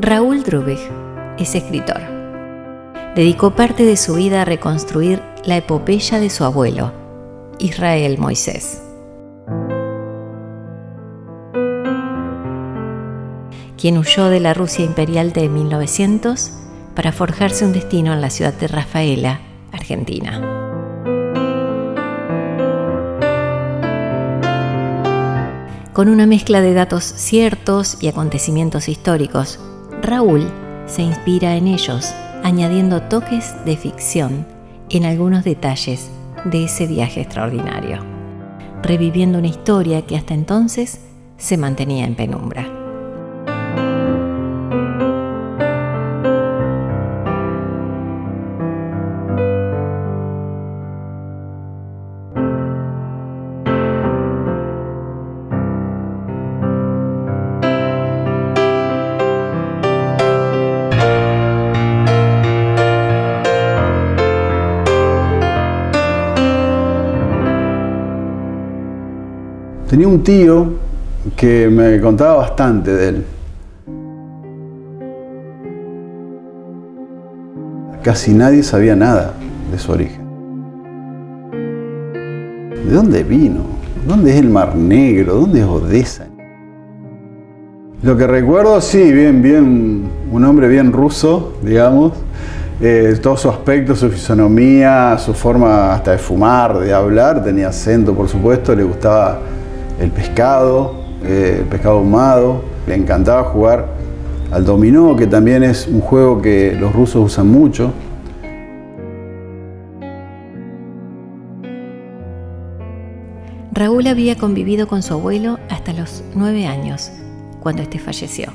Raúl Drubich es escritor. Dedicó parte de su vida a reconstruir la epopeya de su abuelo, Israel Moisés. Quien huyó de la Rusia imperial de 1900 para forjarse un destino en la ciudad de Rafaela, Argentina. Con una mezcla de datos ciertos y acontecimientos históricos, Raúl se inspira en ellos, añadiendo toques de ficción en algunos detalles de ese viaje extraordinario, reviviendo una historia que hasta entonces se mantenía en penumbra. Tenía un tío que me contaba bastante de él. Casi nadie sabía nada de su origen. ¿De dónde vino? ¿Dónde es el Mar Negro? ¿Dónde es Odessa? Lo que recuerdo, sí, bien, un hombre bien ruso, digamos. Todo su aspecto, su fisonomía, su forma hasta de fumar, de hablar, tenía acento, por supuesto, le gustaba el pescado ahumado, le encantaba jugar al dominó, que también es un juego que los rusos usan mucho. Raúl había convivido con su abuelo hasta los 9 años, cuando este falleció.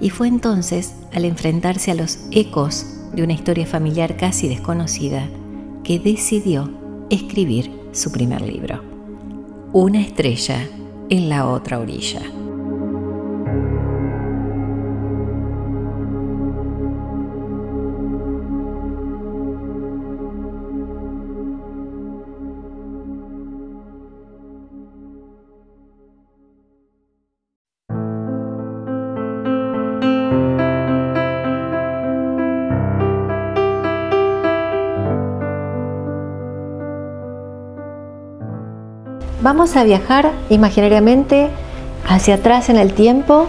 Y fue entonces, al enfrentarse a los ecos de una historia familiar casi desconocida, que decidió escribir su primer libro. Una estrella en la otra orilla. Vamos a viajar imaginariamente hacia atrás en el tiempo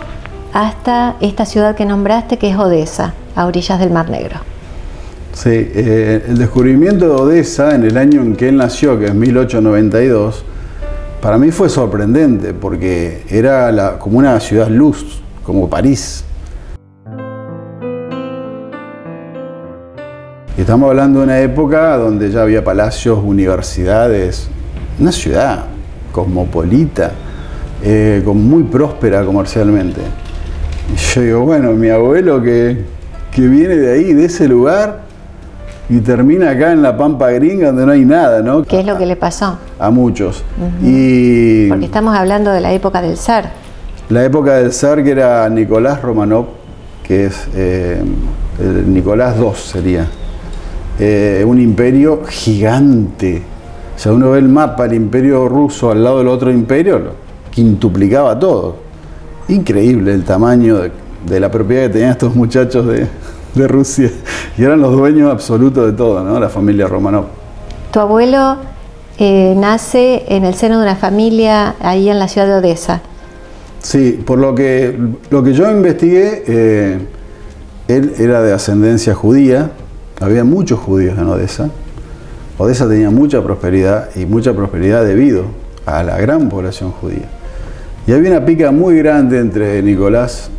hasta esta ciudad que nombraste, que es Odessa, a orillas del Mar Negro. Sí, el descubrimiento de Odessa en el año en que él nació, que es 1892, para mí fue sorprendente porque era como una ciudad luz, como París. Y estamos hablando de una época donde ya había palacios, universidades, una ciudad cosmopolita, muy próspera comercialmente. Y yo digo, bueno, mi abuelo que viene de ahí, de ese lugar, y termina acá en la Pampa Gringa, donde no hay nada, ¿no? ¿Qué es lo que le pasó? A muchos. Porque estamos hablando de la época del zar. La época del zar, que era Nicolás Romanov, que es el Nicolás II sería. Un imperio gigante. O sea, uno ve el mapa, el imperio ruso al lado del otro imperio, lo quintuplicaba todo. Increíble el tamaño de la propiedad que tenían estos muchachos de Rusia. Y eran los dueños absolutos de todo, ¿no? La familia Romanov. Tu abuelo nace en el seno de una familia ahí en la ciudad de Odessa. Sí, por lo que yo investigué, él era de ascendencia judía. Había muchos judíos en Odessa. Odessa tenía mucha prosperidad debido a la gran población judía. Y había una pica muy grande entre Nicolás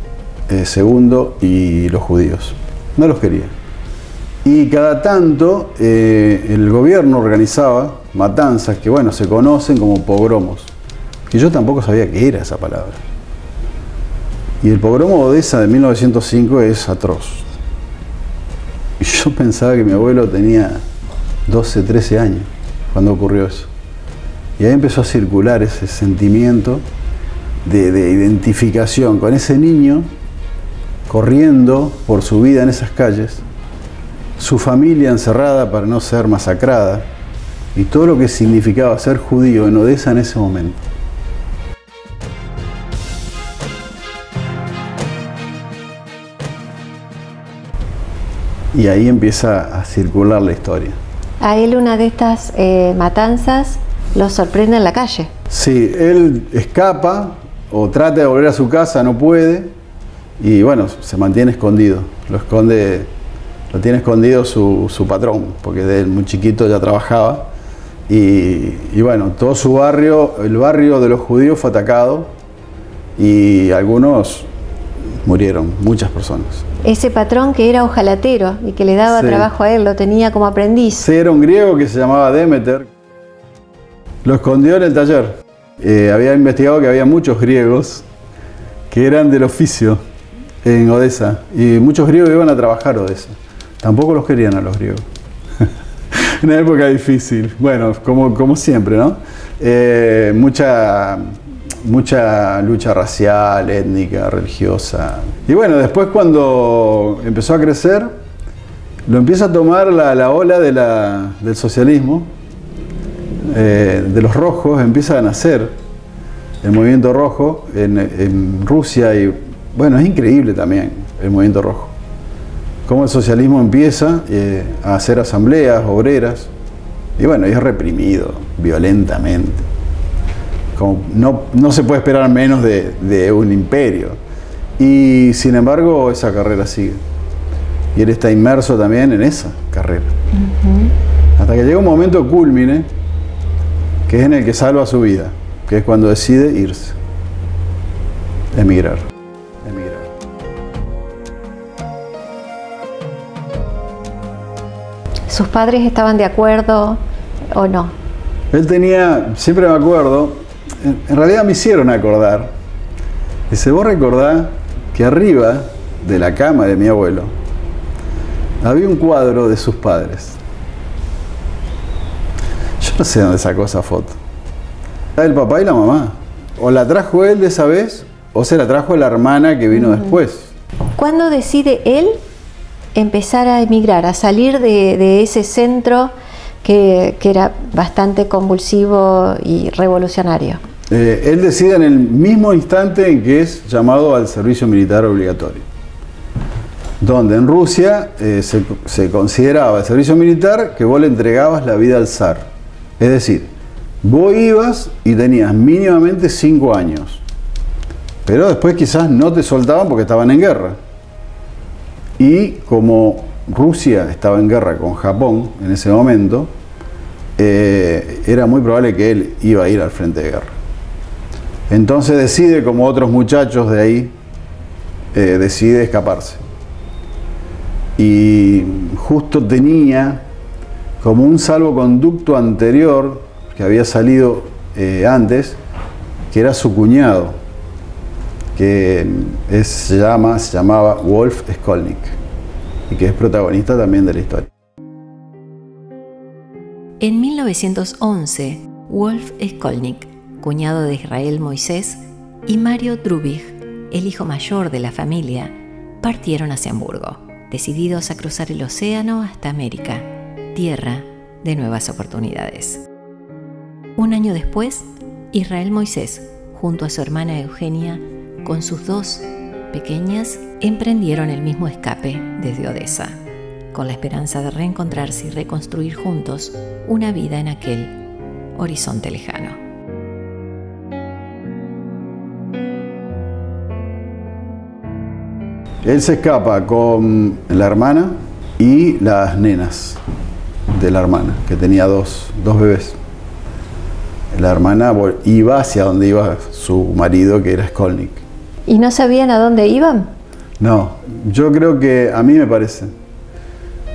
II y los judíos. No los quería. Y cada tanto el gobierno organizaba matanzas que, bueno, se conocen como pogromos. Que yo tampoco sabía qué era esa palabra. Y el pogromo de Odessa de 1905 es atroz. Y yo pensaba que mi abuelo tenía 12, 13 años cuando ocurrió eso. Y ahí empezó a circular ese sentimiento de identificación con ese niño corriendo por su vida en esas calles, su familia encerrada para no ser masacrada, y todo lo que significaba ser judío en Odessa en ese momento. Y ahí empieza a circular la historia. A él una de estas matanzas lo sorprende en la calle. Sí, él escapa o trata de volver a su casa, no puede, y bueno, se mantiene escondido. Lo tiene escondido su patrón, porque de él muy chiquito ya trabajaba. Y bueno, todo su barrio, el barrio de los judíos fue atacado y algunos murieron, muchas personas. Ese patrón que era hojalatero y que le daba trabajo a él, lo tenía como aprendiz. Sí, era un griego que se llamaba Demeter. Lo escondió en el taller. Había investigado que había muchos griegos que eran del oficio en Odesa. Y muchos griegos iban a trabajar a Odesa. Tampoco los querían a los griegos. Una época difícil. Bueno, como siempre, ¿no? Mucha lucha racial, étnica, religiosa. Y bueno, después cuando empezó a crecer, lo empieza a tomar la ola del socialismo, de los rojos, empieza a nacer el movimiento rojo en Rusia. Y bueno, es increíble también el movimiento rojo. Cómo el socialismo empieza a hacer asambleas obreras. Y bueno, y es reprimido violentamente. No se puede esperar menos de un imperio. Y sin embargo, esa carrera sigue. Y él está inmerso también en esa carrera. Hasta que llega un momento cúlmine, que es en el que salva su vida, que es cuando decide irse, emigrar. ¿Sus padres estaban de acuerdo o no? Él tenía, siempre me acuerdo, en realidad me hicieron acordar. Dice, vos recordás que arriba de la cama de mi abuelo había un cuadro de sus padres. Yo no sé dónde sacó esa foto. El papá y la mamá. O la trajo él de esa vez, o se la trajo la hermana que vino después. ¿Cuándo decide él empezar a emigrar, a salir de ese centro que era bastante convulsivo y revolucionario? Él decide en el mismo instante en que es llamado al servicio militar obligatorio. Donde en Rusia se consideraba el servicio militar que vos le entregabas la vida al zar. Es decir, vos ibas y tenías mínimamente 5 años. Pero después quizás no te soltaban porque estaban en guerra. Y como Rusia estaba en guerra con Japón en ese momento, era muy probable que él iba a ir al frente de guerra. Entonces decide, como otros muchachos de ahí, decide escaparse. Y justo tenía como un salvoconducto anterior, que había salido antes, que era su cuñado, que se llamaba Wolf Skolnik, y que es protagonista también de la historia. En 1911, Wolf Skolnik, cuñado de Israel Moisés, y Mario Drubich, el hijo mayor de la familia, partieron hacia Hamburgo, decididos a cruzar el océano hasta América, tierra de nuevas oportunidades. Un año después, Israel Moisés, junto a su hermana Eugenia, con sus 2 pequeñas, emprendieron el mismo escape desde Odesa, con la esperanza de reencontrarse y reconstruir juntos una vida en aquel horizonte lejano. Él se escapa con la hermana y las nenas de la hermana, que tenía dos bebés. La hermana iba hacia donde iba su marido, que era Skolnik. ¿Y no sabían a dónde iban? No, yo creo que, a mí me parece,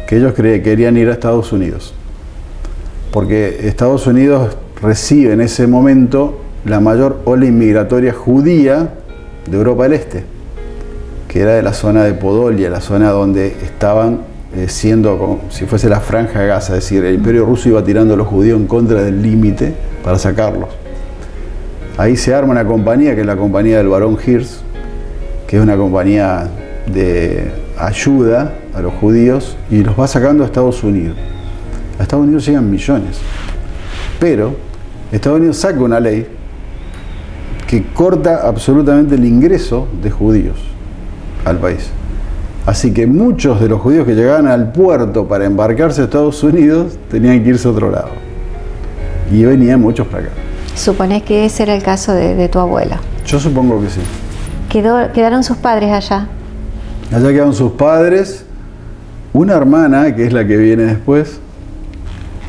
que ellos querían ir a Estados Unidos. Porque Estados Unidos recibe en ese momento la mayor ola inmigratoria judía de Europa del Este, que era de la zona de Podolia, la zona donde estaban siendo como si fuese la Franja de Gaza, es decir, el Imperio Ruso iba tirando a los judíos en contra del límite para sacarlos. Ahí se arma una compañía, que es la compañía del barón Hirsch, que es una compañía de ayuda a los judíos, y los va sacando a Estados Unidos. A Estados Unidos llegan millones. Pero Estados Unidos saca una ley que corta absolutamente el ingreso de judíos al país. Así que muchos de los judíos que llegaban al puerto para embarcarse a Estados Unidos tenían que irse a otro lado. Y venían muchos para acá. Suponés que ese era el caso de tu abuelo. Yo supongo que sí. ¿Quedaron sus padres allá? Allá quedaron sus padres, una hermana, que es la que viene después,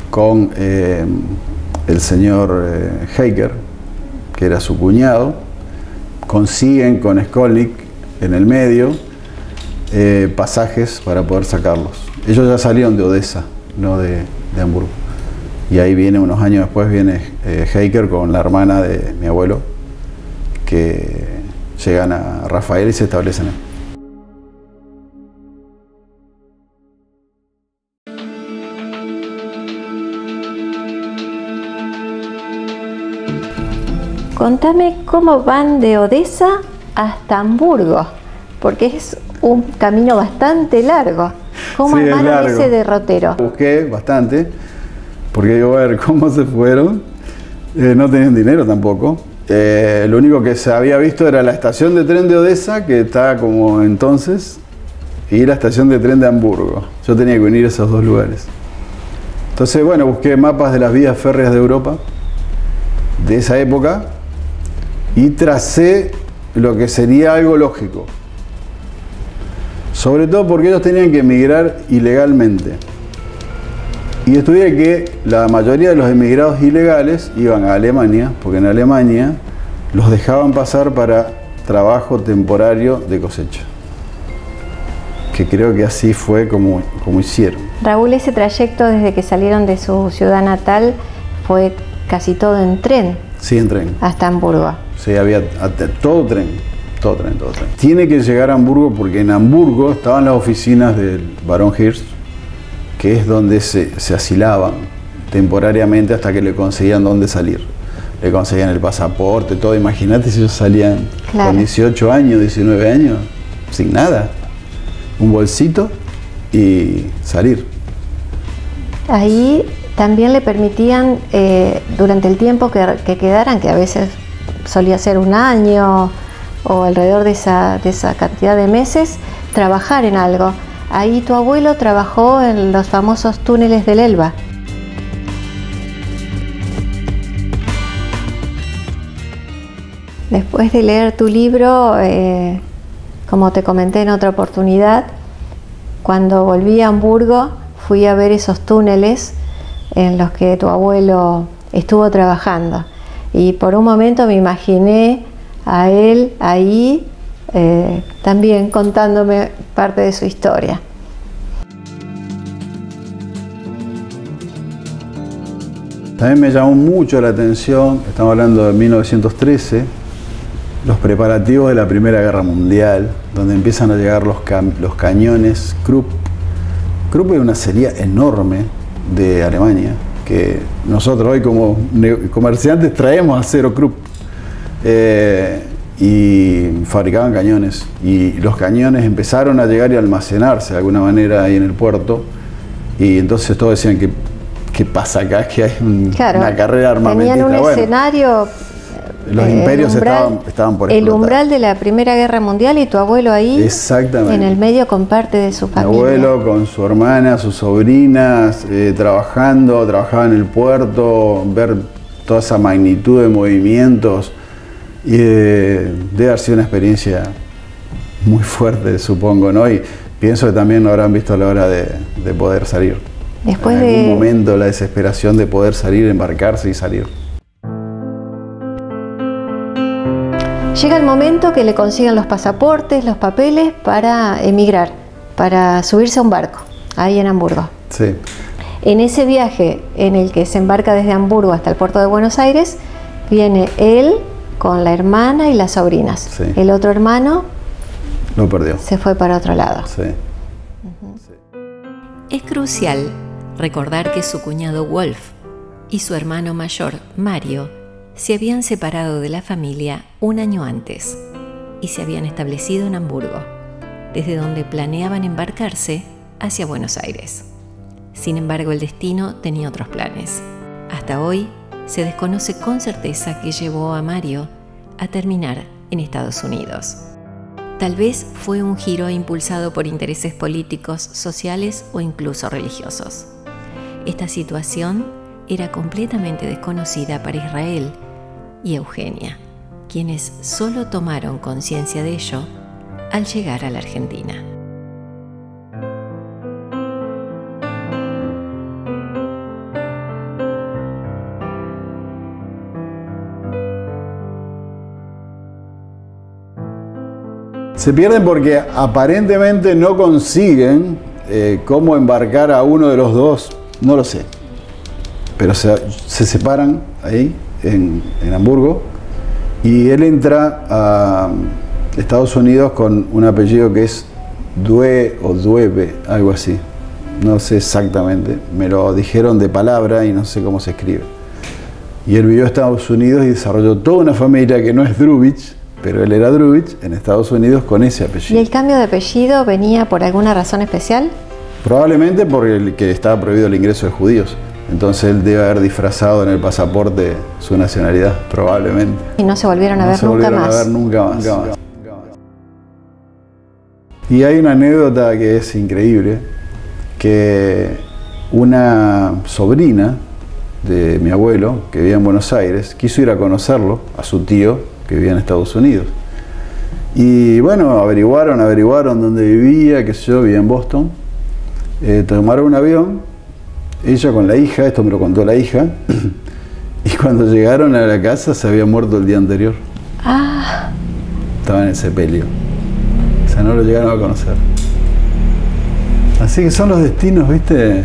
con el señor Heiker, que era su cuñado. Consiguen con Skolnick en el medio pasajes para poder sacarlos. Ellos ya salieron de Odessa, no de Hamburgo. Y ahí viene, unos años después, viene Heiker con la hermana de mi abuelo, que llegan a Rafael y se establecen ahí. Contame cómo van de Odessa hasta Hamburgo, porque es un camino bastante largo. ¿Cómo armaron ese derrotero? Busqué bastante, porque digo, a ver cómo se fueron. No tenían dinero tampoco. Lo único que se había visto era la estación de tren de Odessa, que estaba como entonces, y la estación de tren de Hamburgo. Yo tenía que unir esos dos lugares. Entonces, bueno, busqué mapas de las vías férreas de Europa, de esa época, y tracé lo que sería algo lógico. Sobre todo porque ellos tenían que emigrar ilegalmente. Y estudié que la mayoría de los emigrados ilegales iban a Alemania, porque en Alemania los dejaban pasar para trabajo temporario de cosecha. Que creo que así fue como hicieron. Raúl, ese trayecto desde que salieron de su ciudad natal fue casi todo en tren. Sí, en tren. Hasta Hamburgo. Sí, había todo tren. Tiene que llegar a Hamburgo porque en Hamburgo estaban las oficinas del barón Hirsch, que es donde se asilaban temporariamente hasta que le conseguían dónde salir. Le conseguían el pasaporte, todo. Imagínate si ellos salían con 18 años, 19 años, sin nada. Un bolsito y salir. Ahí también le permitían, durante el tiempo que quedaran, que a veces solía ser un año o alrededor de esa cantidad de meses, trabajar en algo. Ahí tu abuelo trabajó en los famosos túneles del Elba. Después de leer tu libro, como te comenté en otra oportunidad, cuando volví a Hamburgo fui a ver esos túneles en los que tu abuelo estuvo trabajando. Y por un momento me imaginé a él ahí, también contándome parte de su historia. También me llamó mucho la atención, estamos hablando de 1913, los preparativos de la Primera Guerra Mundial, donde empiezan a llegar los cañones Krupp. Krupp es una serie enorme de Alemania, que nosotros hoy como comerciantes traemos acero Krupp. Y fabricaban cañones, y los cañones empezaron a llegar y almacenarse de alguna manera ahí en el puerto, y entonces todos decían que ¿qué pasa acá? Que hay una carrera armamentista. Tenían un escenario, los imperios estaban por explotar. El umbral de la Primera Guerra Mundial, y tu abuelo ahí. Exactamente. En el medio con parte de su familia. Mi abuelo con su hermana, sus sobrinas, trabajaba en el puerto, ver toda esa magnitud de movimientos. Y debe haber sido una experiencia muy fuerte, supongo, ¿no? Y pienso que también lo habrán visto a la hora de poder salir. Después en algún momento la desesperación de poder salir, embarcarse y salir. Llega el momento que le consiguen los pasaportes, los papeles para emigrar, para subirse a un barco, ahí en Hamburgo. Sí. En ese viaje en el que se embarca desde Hamburgo hasta el puerto de Buenos Aires, viene él con la hermana y las sobrinas. Sí. El otro hermano lo perdió. Se fue para otro lado. Sí. Es crucial recordar que su cuñado Wolf y su hermano mayor, Mario, se habían separado de la familia un año antes y se habían establecido en Hamburgo, desde donde planeaban embarcarse hacia Buenos Aires. Sin embargo, el destino tenía otros planes. Hasta hoy, se desconoce con certeza qué llevó a Mario a terminar en Estados Unidos. Tal vez fue un giro impulsado por intereses políticos, sociales o incluso religiosos. Esta situación era completamente desconocida para Israel y Eugenia, quienes solo tomaron conciencia de ello al llegar a la Argentina. Se pierden porque aparentemente no consiguen cómo embarcar a uno de los dos, no lo sé. Pero se separan ahí, en Hamburgo, y él entra a Estados Unidos con un apellido que es Due o Duebe, algo así. No sé exactamente, me lo dijeron de palabra y no sé cómo se escribe. Y él vivió en Estados Unidos y desarrolló toda una familia que no es Drubich, pero él era Drubich en Estados Unidos con ese apellido. ¿Y el cambio de apellido venía por alguna razón especial? Probablemente porque estaba prohibido el ingreso de judíos. Entonces él debe haber disfrazado en el pasaporte su nacionalidad, probablemente. Y no se volvieron a ver nunca más. Y hay una anécdota que es increíble, que una sobrina de mi abuelo, que vivía en Buenos Aires, quiso ir a conocerlo, a su tío, que vivía en Estados Unidos. Y bueno, averiguaron dónde vivía, qué sé yo, vivía en Boston. Tomaron un avión, ella con la hija, esto me lo contó la hija, y cuando llegaron a la casa se había muerto el día anterior. Ah. Estaba en el sepelio. O sea, no lo llegaron a conocer. Así que son los destinos, ¿viste?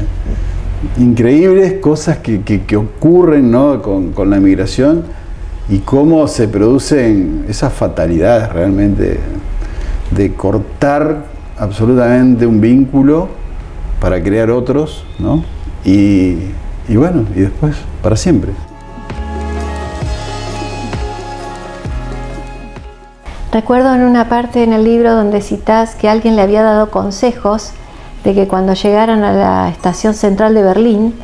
Increíbles, cosas que ocurren, ¿no? con la migración, y cómo se producen esas fatalidades realmente de cortar absolutamente un vínculo para crear otros, ¿no? Y bueno, y después, para siempre. Recuerdo en una parte en el libro donde citás que alguien le había dado consejos de que cuando llegaran a la estación central de Berlín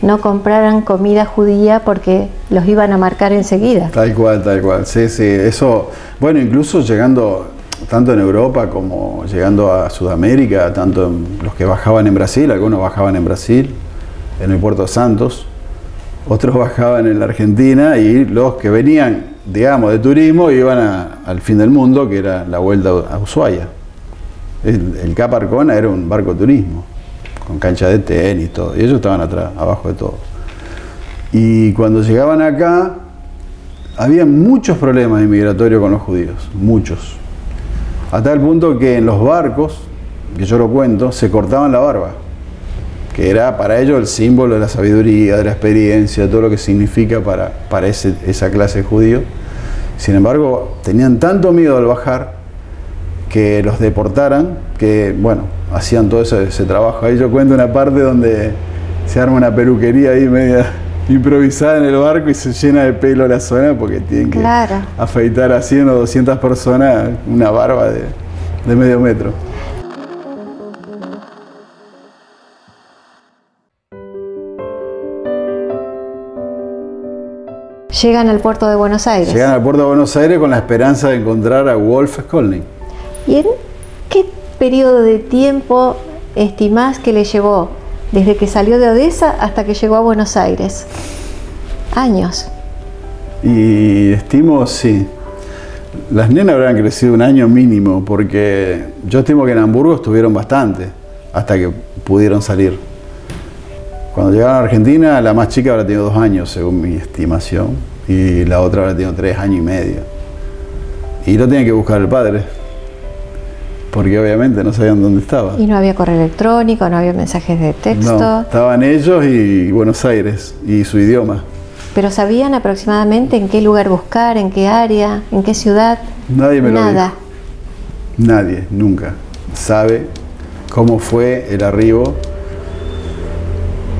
no compraran comida judía porque los iban a marcar enseguida. Tal cual, sí, eso, bueno, incluso llegando tanto en Europa como llegando a Sudamérica, tanto los que bajaban en Brasil, algunos bajaban en Brasil, en el Puerto Santos, otros bajaban en la Argentina, y los que venían, digamos, de turismo iban al fin del mundo, que era la vuelta a Ushuaia. El Cap Arcona era un barco de turismo, con cancha de tenis y todo, y ellos estaban atrás, abajo de todo. Y cuando llegaban acá, había muchos problemas inmigratorios con los judíos, muchos. A tal punto que en los barcos, que yo lo cuento, se cortaban la barba, que era para ellos el símbolo de la sabiduría, de la experiencia, de todo lo que significa para esa clase de judío. Sin embargo, tenían tanto miedo al bajar que los deportaran, que bueno, hacían todo ese trabajo. Ahí yo cuento una parte donde se arma una peluquería ahí media improvisada en el barco y se llena de pelo la zona porque tienen que afeitar a 100 o 200 personas una barba de medio metro. Llegan al puerto de Buenos Aires. Llegan al puerto de Buenos Aires con la esperanza de encontrar a Wolf Skolnick. ¿Y en qué periodo de tiempo estimás que le llevó desde que salió de Odessa hasta que llegó a Buenos Aires? Años. Y estimo, sí. Las nenas habrán crecido un año mínimo, porque yo estimo que en Hamburgo estuvieron bastante, hasta que pudieron salir. Cuando llegaron a Argentina, la más chica habrá tenido 2 años, según mi estimación, y la otra habrá tenido 3 años y medio. Y lo tenía que buscar el padre, porque obviamente no sabían dónde estaba. Y no había correo electrónico, no había mensajes de texto. No, estaban ellos y Buenos Aires, y su idioma. ¿Pero sabían aproximadamente en qué lugar buscar, en qué área, en qué ciudad? Nadie me lo dijo. Nadie, nunca, sabe cómo fue el arribo.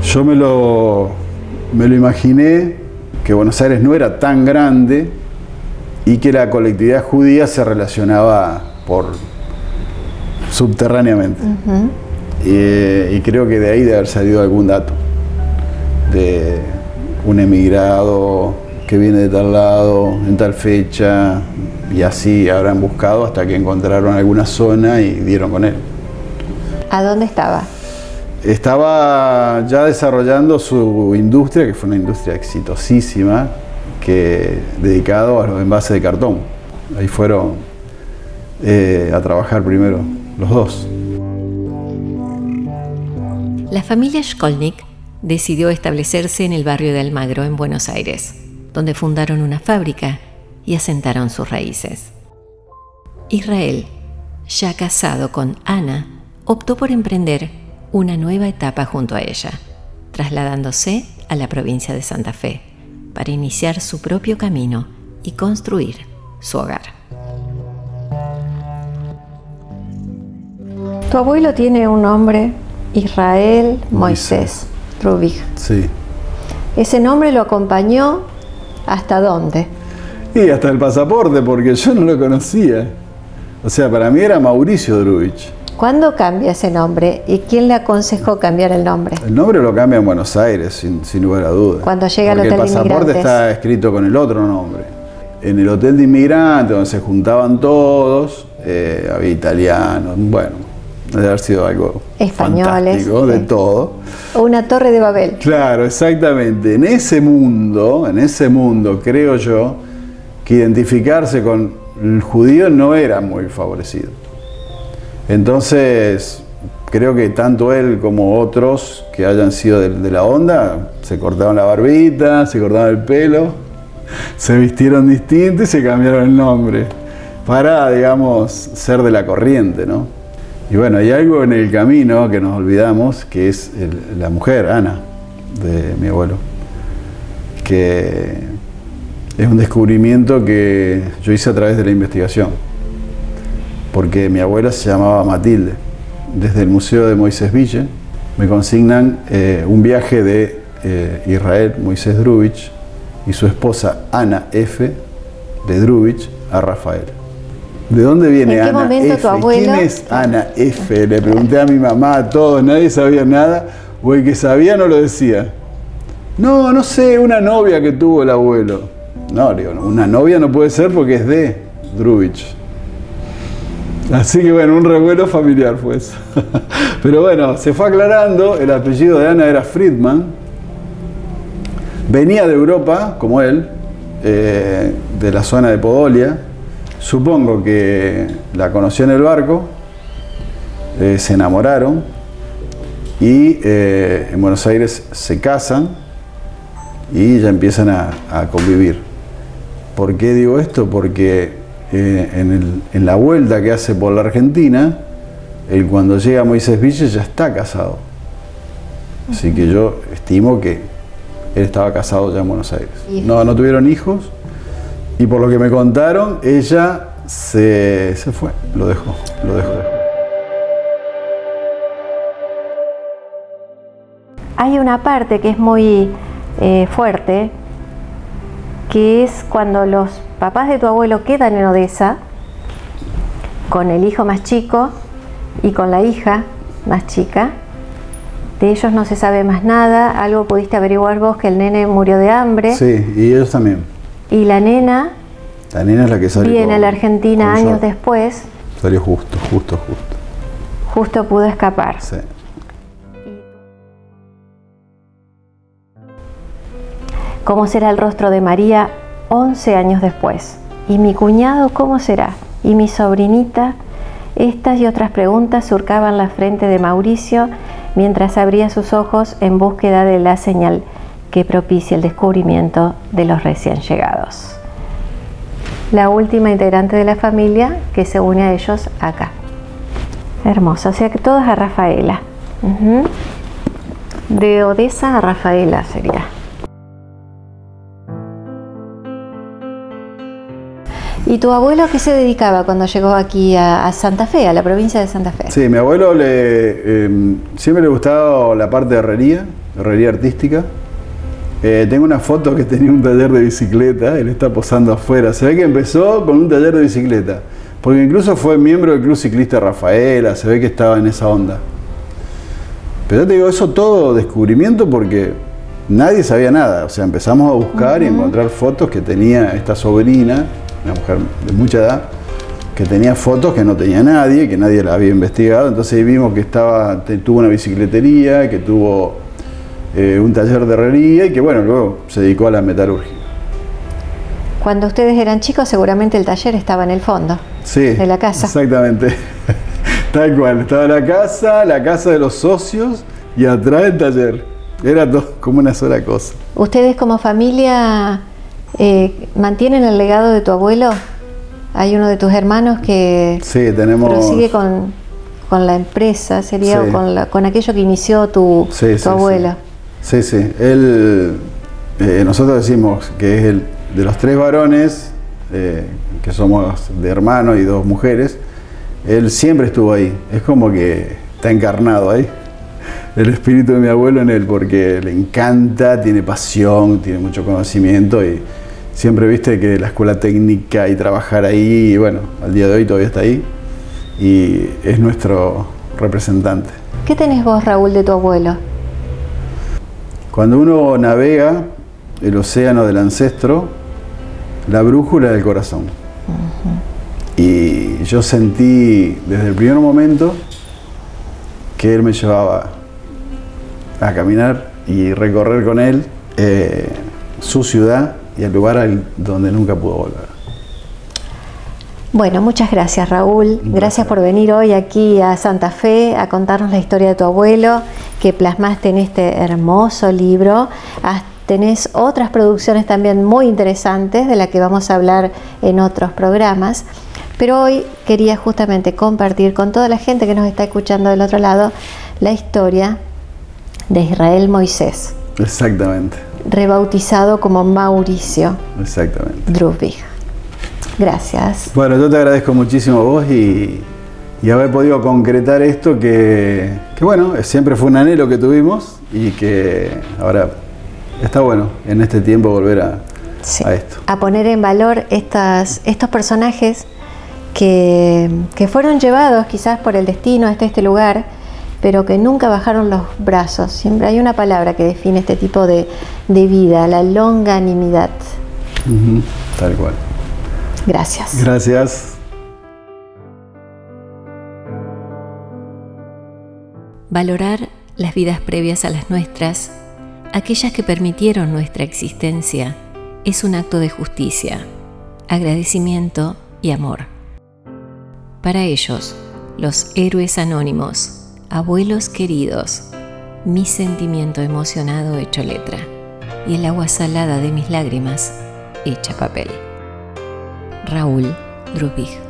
Yo me lo imaginé que Buenos Aires no era tan grande y que la colectividad judía se relacionaba subterráneamente. Y creo que de ahí debe haber salido algún dato de un emigrado que viene de tal lado, en tal fecha, y así habrán buscado hasta que encontraron alguna zona y dieron con él. ¿A dónde estaba? Estaba ya desarrollando su industria, que fue una industria exitosísima, dedicado a los envases de cartón. Ahí fueron a trabajar primero los dos. La familia Szkolnik decidió establecerse en el barrio de Almagro, en Buenos Aires, donde fundaron una fábrica y asentaron sus raíces. Israel, ya casado con Ana, optó por emprender una nueva etapa junto a ella, trasladándose a la provincia de Santa Fe para iniciar su propio camino y construir su hogar. Tu abuelo tiene un nombre, Israel Moisés Rubich. Sí. ¿Ese nombre lo acompañó hasta dónde? Y hasta el pasaporte, porque yo no lo conocía. O sea, para mí era Mauricio Drubich. ¿Cuándo cambia ese nombre y quién le aconsejó cambiar el nombre? El nombre lo cambia en Buenos Aires, sin lugar a dudas. Cuando llega al hotel de inmigrantes. Porque el pasaporte está escrito con el otro nombre. En el hotel de inmigrantes, donde se juntaban todos, había italianos, bueno, debe haber sido algo españoles, fantástico, de todo. Una torre de Babel. Claro, exactamente. En ese mundo, creo yo, que identificarse con el judío no era muy favorecido. Entonces, creo que tanto él como otros que hayan sido de la onda, se cortaron la barbita, se cortaron el pelo, se vistieron distinto y se cambiaron el nombre para, digamos, ser de la corriente, ¿no? Y bueno, hay algo en el camino que nos olvidamos, que es la mujer, Ana, de mi abuelo, que es un descubrimiento que yo hice a través de la investigación, porque mi abuela se llamaba Matilde. Desde el Museo de Moisés Ville me consignan un viaje de Israel Moisés Drubich y su esposa Ana F. de Drubich a Rafael. ¿De dónde viene Ana F? Tu abuelo? ¿Quién es Ana F? Le pregunté a mi mamá, a todos, nadie sabía nada, o el que sabía no lo decía. No sé, una novia que tuvo el abuelo. No, digo, una novia no puede ser porque es de Drubich. Así que bueno, un revuelo familiar fue eso. Pero bueno, se fue aclarando, el apellido de Ana era Friedman, venía de Europa, como él, de la zona de Podolia. Supongo que la conoció en el barco, se enamoraron y en Buenos Aires se casan y ya empiezan a convivir. ¿Por qué digo esto? Porque en la vuelta que hace por la Argentina, él cuando llega a Moisés Ville ya está casado. Así que yo estimo que él estaba casado ya en Buenos Aires. No tuvieron hijos y por lo que me contaron, ella se fue, lo dejó. Hay una parte que es muy fuerte, que es cuando los papás de tu abuelo quedan en Odessa con el hijo más chico y con la hija más chica. De ellos no se sabe más nada. Algo pudiste averiguar vos, que el nene murió de hambre. Sí, y ellos también. Y la nena es la que salió. Viene a la Argentina años después. Salió justo. Justo pudo escapar. Sí. ¿Cómo será el rostro de María 11 años después? ¿Y mi cuñado cómo será? ¿Y mi sobrinita? Estas y otras preguntas surcaban la frente de Mauricio mientras abría sus ojos en búsqueda de la señal que propicie el descubrimiento de los recién llegados. La última integrante de la familia que se une a ellos acá. Hermoso, o sea que todos a Rafaela. De Odessa a Rafaela sería. ¿Y tu abuelo a qué se dedicaba cuando llegó aquí a Santa Fe, a la provincia de Santa Fe? Sí, mi abuelo siempre le gustaba la parte de herrería artística. Tengo una foto que tenía un taller de bicicleta, él está posando afuera. Se ve que empezó con un taller de bicicleta, porque incluso fue miembro del Club Ciclista Rafaela, se ve que estaba en esa onda. Pero yo te digo, eso todo descubrimiento porque nadie sabía nada. O sea, empezamos a buscar y encontrar fotos que tenía esta sobrina, una mujer de mucha edad, que tenía fotos que no tenía nadie, que nadie la había investigado. Entonces vimos que tuvo una bicicletería, que tuvo un taller de herrería y que bueno, luego se dedicó a la metalurgia. Cuando ustedes eran chicos, seguramente el taller estaba en el fondo de la casa. Exactamente. Tal cual, estaba la casa de los socios y atrás el taller. Era todo como una sola cosa. ¿Ustedes como familia mantienen el legado de tu abuelo? ¿Hay uno de tus hermanos que prosigue con la empresa, sería, sí, o con aquello que inició tu abuelo? Sí, sí. Él, nosotros decimos que es el de los 3 varones, que somos de hermanos y 2 mujeres, él siempre estuvo ahí. Es como que está encarnado ahí el espíritu de mi abuelo en él, porque le encanta, tiene pasión, tiene mucho conocimiento y siempre viste que la escuela técnica y trabajar ahí, y bueno, al día de hoy todavía está ahí y es nuestro representante. ¿Qué tenés vos, Raúl, de tu abuelo? Cuando uno navega el océano del ancestro, la brújula del corazón. Y yo sentí desde el primer momento que él me llevaba a caminar y recorrer con él su ciudad y el lugar donde nunca pudo volver. Bueno, muchas gracias, Raúl. Gracias por venir hoy aquí a Santa Fe a contarnos la historia de tu abuelo que plasmaste en este hermoso libro. Tenés otras producciones también muy interesantes de las que vamos a hablar en otros programas, pero hoy quería justamente compartir con toda la gente que nos está escuchando del otro lado la historia de Israel Moisés. Exactamente. Rebautizado como Mauricio. Exactamente. Drubig. Gracias. Bueno, yo te agradezco muchísimo a vos y haber podido concretar esto que bueno, siempre fue un anhelo que tuvimos y que ahora está bueno en este tiempo volver a esto. A poner en valor estos personajes que fueron llevados quizás por el destino hasta este lugar, pero que nunca bajaron los brazos. Siempre hay una palabra que define este tipo de vida, la longanimidad. Tal cual. Gracias. Gracias. Valorar las vidas previas a las nuestras, aquellas que permitieron nuestra existencia, es un acto de justicia, agradecimiento y amor. Para ellos, los héroes anónimos, abuelos queridos, mi sentimiento emocionado hecho letra y el agua salada de mis lágrimas hecha papel. Raúl Drubig.